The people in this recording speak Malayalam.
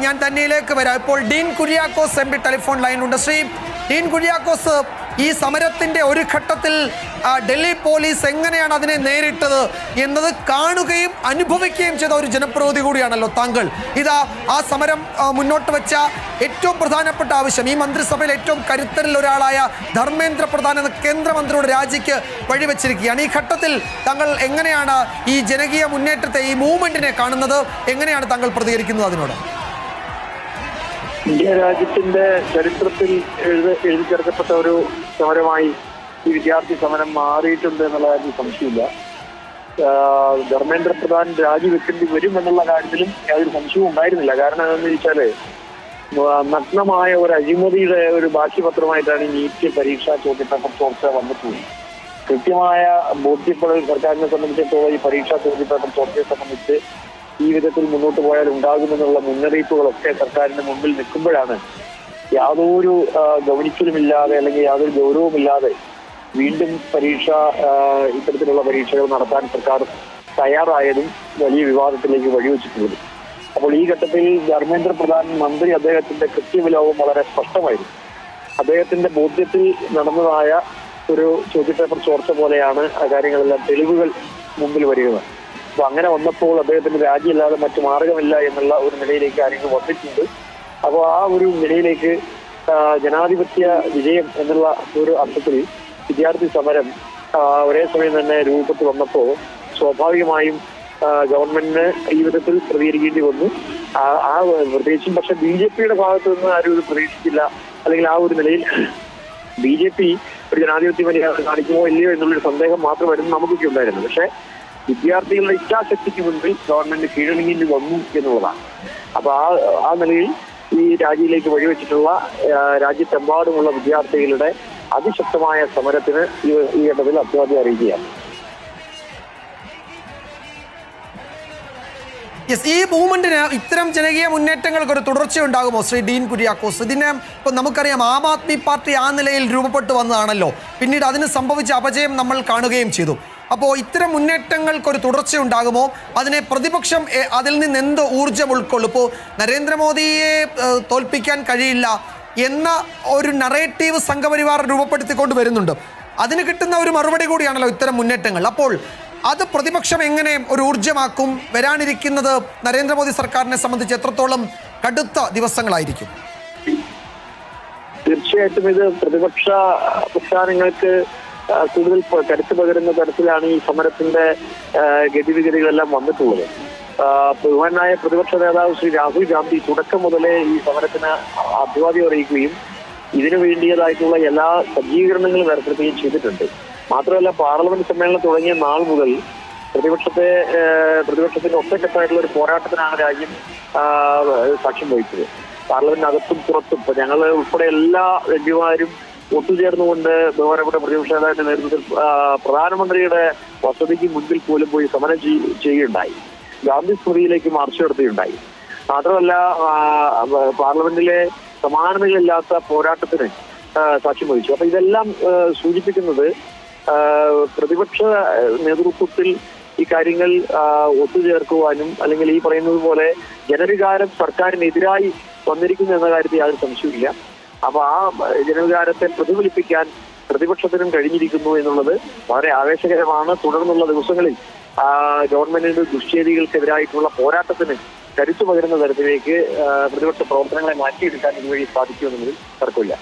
ഞാൻ തന്നെയിലേക്ക് വരാം. ഇപ്പോൾ Dean Kuriakose M P telephone ലൈനിലുണ്ട്. ശ്രീ ഡീൻ കുര്യാക്കോസ്, ഈ സമരത്തിൻ്റെ ഒരു ഘട്ടത്തിൽ ഡൽഹി പോലീസ് എങ്ങനെയാണ് അതിനെ നേരിട്ടത് എന്നത് കാണുകയും അനുഭവിക്കുകയും ചെയ്ത ഒരു ജനപ്രതിനിധി കൂടിയാണല്ലോ താങ്കൾ. ഇതാ ആ സമരം മുന്നോട്ട് വെച്ച ഏറ്റവും പ്രധാനപ്പെട്ട ആവശ്യം, ഈ മന്ത്രിസഭയിൽ ഏറ്റവും കരുത്തരിൽ ഒരാളായ ധർമ്മേന്ദ്ര പ്രധാൻ എന്ന കേന്ദ്രമന്ത്രിയുടെ രാജിക്ക് വഴിവെച്ചിരിക്കുകയാണ്. ഈ ഘട്ടത്തിൽ താങ്കൾ എങ്ങനെയാണ് ഈ ജനകീയ മുന്നേറ്റത്തെ, ഈ മൂവ്മെന്റിനെ കാണുന്നത്? എങ്ങനെയാണ് താങ്കൾ പ്രതികരിക്കുന്നത് അതിനോട്? ഇന്ത്യ രാജ്യത്തിന്റെ ചരിത്രത്തിൽ എഴുതി ചേർക്കപ്പെട്ട ഒരു സമരമായി ഈ വിദ്യാർത്ഥി സമരം മാറിയിട്ടുണ്ട് എന്നുള്ള കാര്യത്തിൽ സംശയമില്ല. ധർമ്മേന്ദ്ര പ്രധാൻ രാജിവെക്കേണ്ടി വരും എന്നുള്ള കാര്യത്തിലും യാതൊരു സംശയവും ഉണ്ടായിരുന്നില്ല. കാരണം എന്താണെന്ന് വെച്ചാല് നഗ്നമായ ഒരു അഴിമതിയുടെ ഒരു ബാക്കിപത്രമായിട്ടാണ് ഈ നീറ്റ് പരീക്ഷാ ചോദ്യപേപ്പർ ചോർച്ച വന്നിട്ടുള്ളത്. കൃത്യമായ ബോധ്യപ്പെടൽ സർക്കാരിനെ സംബന്ധിച്ചിടത്തോളം ഈ പരീക്ഷാ ചോദ്യപേപ്പർ ചോർച്ചയെ സംബന്ധിച്ച് ഈ വിധത്തിൽ മുന്നോട്ട് പോയാൽ ഉണ്ടാകുമെന്നുള്ള മുന്നറിയിപ്പുകളൊക്കെ സർക്കാരിന്റെ മുമ്പിൽ നിൽക്കുമ്പോഴാണ് യാതൊരു ഗവനിക്കലുമില്ലാതെ അല്ലെങ്കിൽ യാതൊരു ഗൗരവമില്ലാതെ വീണ്ടും ഇത്തരത്തിലുള്ള പരീക്ഷകൾ നടത്താൻ സർക്കാർ തയ്യാറായതും വലിയ വിവാദത്തിലേക്ക് വഴിവെച്ചിട്ടുള്ളത്. അപ്പോൾ ഈ ഘട്ടത്തിൽ ധർമ്മേന്ദ്ര പ്രധാൻ മന്ത്രി അദ്ദേഹത്തിന്റെ കൃത്യവിലോപം വളരെ സ്പഷ്ടമായിരുന്നു. അദ്ദേഹത്തിന്റെ ബോധ്യത്തിൽ നടന്നതായ ഒരു ചോദ്യപേപ്പർ ചോർച്ച പോലെയാണ് ആ കാര്യങ്ങളെല്ലാം തെളിവുകൾ മുമ്പിൽ വരിക. അപ്പൊ അങ്ങനെ വന്നപ്പോൾ അദ്ദേഹത്തിന് രാജിയല്ലാതെ മറ്റു മാർഗമില്ല എന്നുള്ള ഒരു നിലയിലേക്ക് കാര്യങ്ങൾ വന്നിട്ടുണ്ട്. അപ്പോൾ ആ ഒരു നിലയിലേക്ക് ജനാധിപത്യ വിജയം എന്നുള്ള ഒരു അർത്ഥത്തിൽ വിദ്യാർത്ഥി സമരം ഒരേ സമയം തന്നെ രൂപപ്പെട്ട് വന്നപ്പോൾ സ്വാഭാവികമായും ഗവൺമെന്റിന് ഈ വിധത്തിൽ പ്രതികരിക്കേണ്ടി വന്നു. പ്രത്യേകിച്ചും പക്ഷെ BJPയുടെ ഭാഗത്തു നിന്ന് ആരും ഇത് പ്രതീക്ഷിച്ചില്ല. അല്ലെങ്കിൽ ആ ഒരു നിലയിൽ BJP ഒരു ജനാധിപത്യ മര്യാദ കാണിക്കുമോ ഇല്ലയോ എന്നുള്ളൊരു സന്ദേഹം മാത്രമായിരുന്നു നമുക്കൊക്കെ ഉണ്ടായിരുന്നു. പക്ഷെ വിദ്യാർത്ഥികളുടെ ഇച്ഛാശക്തിക്ക് മുൻപിൽ ഗവൺമെന്റ് കീഴടങ്ങേണ്ടി വന്നു എന്നുള്ളതാണ്. അപ്പൊ ആ നിലയിൽ ഈ രാജിയിലേക്ക് വഴിവെച്ചിട്ടുള്ള രാജ്യത്തെമ്പാടുമുള്ള വിദ്യാർത്ഥികളുടെ അതിശക്തമായ സമരത്തിന് ഈ ഘട്ടത്തിൽ അഭിവാദ്യം അറിയിക്കുകയാണ്. ഈ മൂവ്മെന്റിന്, ഇത്തരം ജനകീയ മുന്നേറ്റങ്ങൾക്ക് ഒരു തുടർച്ചയുണ്ടാകുമോ ശ്രീ ഡീൻ കുര്യാക്കോസ്? ഇതിനെ ഇപ്പൊ നമുക്കറിയാം, ആം ആദ്മി പാർട്ടി ആ നിലയിൽ രൂപപ്പെട്ടു വന്നതാണല്ലോ. പിന്നീട് അതിന് സംഭവിച്ച അപജയം നമ്മൾ കാണുകയും ചെയ്തു. അപ്പോൾ ഇത്തരം മുന്നേറ്റങ്ങൾക്കൊരു തുടർച്ചയുണ്ടാകുമോ? അതിനെ പ്രതിപക്ഷം അതിൽ നിന്ന് എന്ത് ഊർജ്ജം ഉൾക്കൊള്ളും? ഇപ്പോൾ നരേന്ദ്രമോദിയെ തോൽപ്പിക്കാൻ കഴിയില്ല എന്ന ഒരു നറേറ്റീവ് സംഘപരിവാർ രൂപപ്പെടുത്തിക്കൊണ്ട് വരുന്നുണ്ട്. അതിന് കിട്ടുന്ന ഒരു മറുപടി കൂടിയാണല്ലോ ഇത്തരം മുന്നേറ്റങ്ങൾ. അപ്പോൾ അത് പ്രതിപക്ഷം എങ്ങനെ ഒരു ഊർജ്ജമാക്കും? വരാനിരിക്കുന്നത് നരേന്ദ്രമോദി സർക്കാരിനെ സംബന്ധിച്ച് എത്രത്തോളം കടുത്ത ദിവസങ്ങളായിരിക്കും? തീർച്ചയായിട്ടും ഇത് പ്രതിപക്ഷ പ്രസ്ഥാനങ്ങൾക്ക് കൂടുതൽ കരുത്ത് പകരുന്ന തരത്തിലാണ് ഈ സമരത്തിന്റെ ഗതിവിഗതികളെല്ലാം വന്നിട്ടുള്ളത്. ബഹുമാനായ പ്രതിപക്ഷ നേതാവ് ശ്രീ രാഹുൽ ഗാന്ധി തുടക്കം മുതലേ ഈ സമരത്തിന് അഭിവാദ്യം അറിയിക്കുകയും ഇതിനു വേണ്ടിയതായിട്ടുള്ള എല്ലാ സജ്ജീകരണങ്ങളും ഏർപ്പെടുത്തുകയും ചെയ്തിട്ടുണ്ട്. മാത്രമല്ല, പാർലമെന്റ് സമ്മേളനം തുടങ്ങിയ നാൾ മുതൽ പ്രതിപക്ഷത്തിന്റെ ഒറ്റക്കെട്ടായിട്ടുള്ള ഒരു പോരാട്ടത്തിനാണ് രാജ്യം സാക്ഷ്യം വഹിച്ചത്. പാർലമെന്റിനകത്തും പുറത്തും ഇപ്പൊ ഞങ്ങൾ ഉൾപ്പെടെ എല്ലാ എംപിമാരും ഒത്തുചേർന്നുകൊണ്ട് ബഹുമാനപ്പെട്ട പ്രതിപക്ഷ നേതാവിന്റെ നേതൃത്വത്തിൽ പ്രധാനമന്ത്രിയുടെ വസതിക്ക് മുൻപിൽ പോലും പോയി സമരം ചെയ്യുകയുണ്ടായി. ഗാന്ധി സ്മൃതിയിലേക്ക് മാർച്ച് നടത്തുകയുണ്ടായി. മാത്രമല്ല, പാർലമെന്റിലെ സമാനതകളില്ലാത്ത പോരാട്ടത്തിന് സാക്ഷ്യം വഹിച്ചു. അപ്പൊ ഇതെല്ലാം സൂചിപ്പിക്കുന്നത് പ്രതിപക്ഷ നേതൃത്വത്തിൽ ഈ കാര്യങ്ങൾ ഒത്തുചേർക്കുവാനും അല്ലെങ്കിൽ ഈ പറയുന്നത് പോലെ ജനവികാരം സർക്കാരിനെതിരായി വന്നിരിക്കുന്നു എന്ന കാര്യത്തിൽ യാതൊരു സംശയമില്ല. അപ്പൊ ആ ജനവികാരത്തെ പ്രതിഫലിപ്പിക്കാൻ പ്രതിപക്ഷത്തിനും കഴിഞ്ഞിരിക്കുന്നു എന്നുള്ളത് വളരെ ആവേശകരമാണ്. തുടർന്നുള്ള ദിവസങ്ങളിൽ ഗവൺമെന്റിന്റെ ദുഷ്ചേരികൾക്കെതിരായിട്ടുള്ള പോരാട്ടത്തിന് കരുത്തു പകരുന്ന തരത്തിലേക്ക് പ്രതിപക്ഷ പ്രവർത്തനങ്ങളെ മാറ്റിയെടുക്കാൻ ഇതുവഴി സാധിക്കുമെന്നതിൽ തർക്കമില്ല.